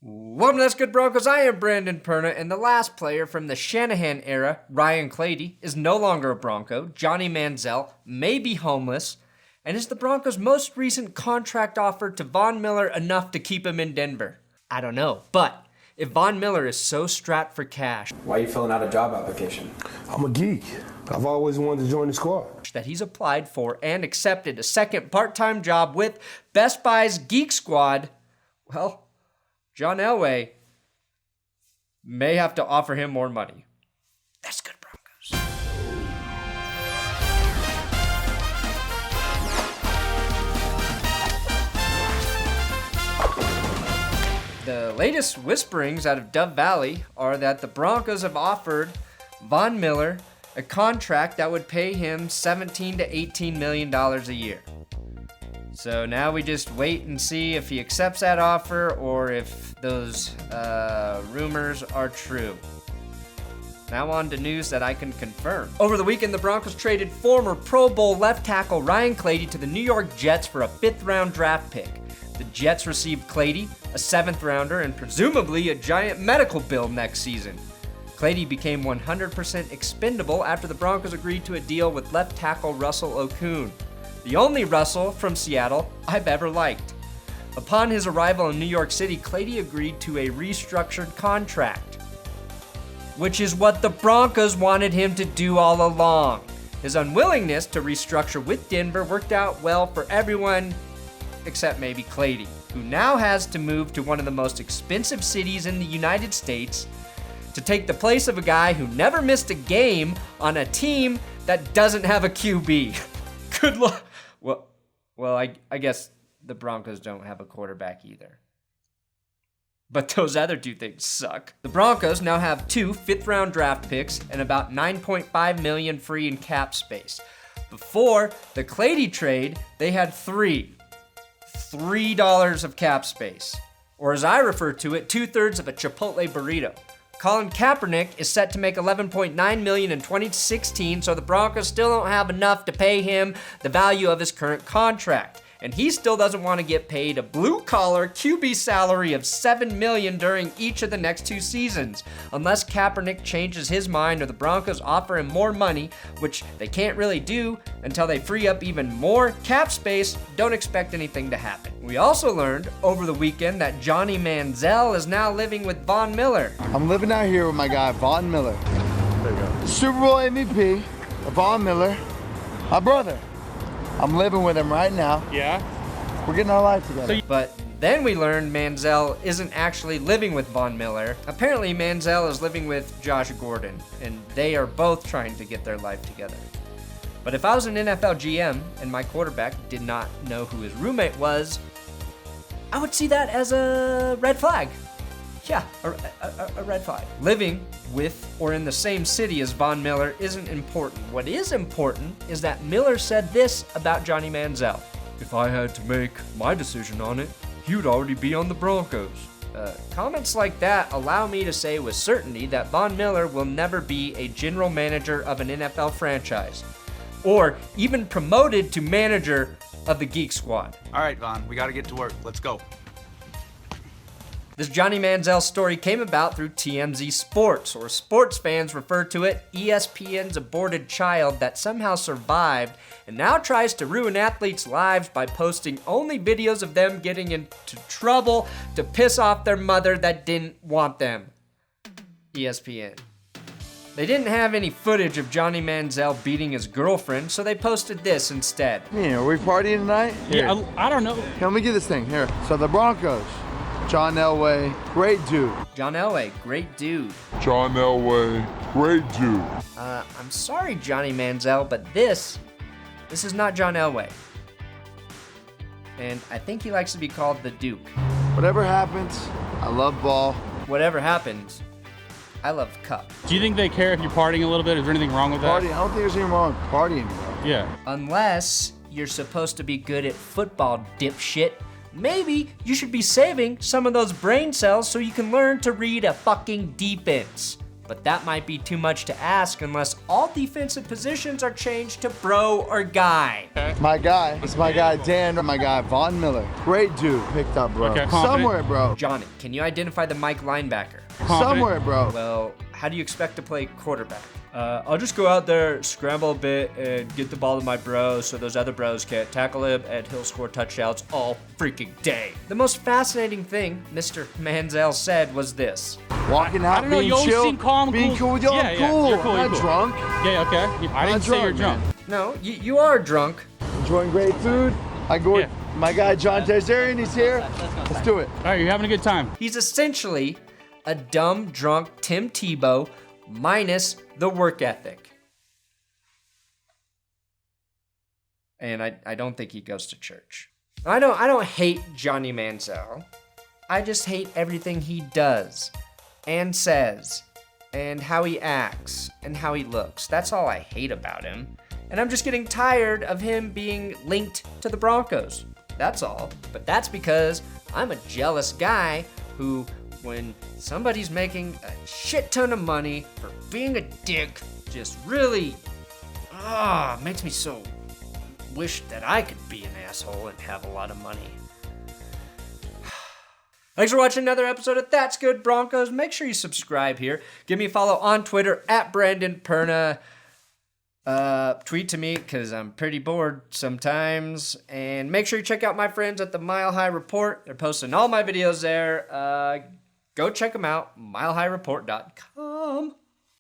Welcome to That's Good Broncos. I am Brandon Perna, and the last player from the Shanahan era, Ryan Clady, is no longer a Bronco. Johnny Manziel may be homeless, and is the Broncos' most recent contract offer to Von Miller enough to keep him in Denver? I don't know, but if Von Miller is so strapped for cash, why are you filling out a job application? I'm a geek. I've always wanted to join the squad. That he's applied for and accepted a second part-time job with Best Buy's Geek Squad, well, John Elway may have to offer him more money. That's good, Broncos. The latest whisperings out of Dove Valley are that the Broncos have offered Von Miller a contract that would pay him $17 to $18 million a year. So now we just wait and see if he accepts that offer or if those rumors are true. Now on to news that I can confirm. Over the weekend, the Broncos traded former Pro Bowl left tackle Ryan Clady to the New York Jets for a 5th-round draft pick. The Jets received Clady, a 7th-rounder, and presumably a giant medical bill next season. Clady became 100% expendable after the Broncos agreed to a deal with left tackle Russell Okung, the only Russell from Seattle I've ever liked. Upon his arrival in New York City, Clady agreed to a restructured contract, which is what the Broncos wanted him to do all along. His unwillingness to restructure with Denver worked out well for everyone except maybe Clady, who now has to move to one of the most expensive cities in the United States to take the place of a guy who never missed a game on a team that doesn't have a QB. Good luck. Well, I guess the Broncos don't have a quarterback either. But those other two things suck. The Broncos now have 2 5th-round draft picks and about $9.5 million free in cap space. Before the Clady trade, they had $3 of cap space, or as I refer to it, 2/3 of a Chipotle burrito. Colin Kaepernick is set to make $11.9 million in 2016, so the Broncos still don't have enough to pay him the value of his current contract. And he still doesn't want to get paid a blue-collar QB salary of $7 million during each of the next 2 seasons, unless Kaepernick changes his mind or the Broncos offer him more money, which they can't really do until they free up even more cap space. Don't expect anything to happen. We also learned over the weekend that Johnny Manziel is now living with Von Miller. I'm living out here with my guy, Von Miller. There you go. Super Bowl MVP, Von Miller, my brother. I'm living with him right now. Yeah? We're getting our life together. But then we learned Manziel isn't actually living with Von Miller. Apparently Manziel is living with Josh Gordon, and they are both trying to get their life together. But if I was an NFL GM and my quarterback did not know who his roommate was, I would see that as a red flag. Yeah, a red flag. Living with or in the same city as Von Miller isn't important. What is important is that Miller said this about Johnny Manziel. If I had to make my decision on it, he would already be on the Broncos. Comments like that allow me to say with certainty that Von Miller will never be a general manager of an NFL franchise, or even promoted to manager of the Geek Squad. All right, Von, we got to get to work. Let's go. This Johnny Manziel story came about through TMZ Sports, or sports fans refer to it, ESPN's aborted child that somehow survived and now tries to ruin athletes' lives by posting only videos of them getting into trouble to piss off their mother that didn't want them. ESPN. They didn't have any footage of Johnny Manziel beating his girlfriend, so they posted this instead. Yeah, are we partying tonight? Here. Yeah, I don't know. Here, let me get this thing. Here. So the Broncos. John Elway, great dude. John Elway, great dude. John Elway, great dude. I'm sorry, Johnny Manziel, but this is not John Elway. And I think he likes to be called the Duke. Whatever happens, I love ball. Whatever happens, I love Cup. Do you think they care if you're partying a little bit? Is there anything wrong with that? Partying, I don't think there's anything wrong with partying, bro. Yeah. Unless you're supposed to be good at football, dipshit. Maybe you should be saving some of those brain cells so you can learn to read a fucking defense. but that might be too much to ask unless all defensive positions are changed to bro or guy. My guy. It's my guy Dan. My guy Von Miller. Great dude. Picked up, bro. Okay, confident. Somewhere, bro. Johnny, can you identify the Mike linebacker? Somewhere, bro. Well, how do you expect to play quarterback? I'll just go out there, scramble a bit, and get the ball to my bro so those other bros can't tackle him, and he'll score touchdowns all freaking day. The most fascinating thing Mr. Manziel said was this. Walking out, I don't know, being you always chill, seem calm, being cool. Yo, Yeah, I'm yeah, cool. you're cool, I'm you're not cool. drunk. Yeah, okay. I didn't say you're drunk. No, you are drunk. Enjoying great food. I go with my guy John Tezarian. He's here. Let's do it. All right, you're having a good time. He's essentially a dumb, drunk Tim Tebow minus the work ethic. And I don't think he goes to church. I don't hate Johnny Manziel. I just hate everything he does and says and how he acts and how he looks. That's all I hate about him. And I'm just getting tired of him being linked to the Broncos. That's all. But that's because I'm a jealous guy who, when somebody's making a shit ton of money for being a dick, just really makes me so wish that I could be an asshole and have a lot of money. Thanks for watching another episode of That's Good Broncos. Make sure you subscribe here. Give me a follow on Twitter at Brandon Perna. Tweet to me because I'm pretty bored sometimes. And make sure you check out my friends at the Mile High Report. They're posting all my videos there. Go check them out, milehighreport.com.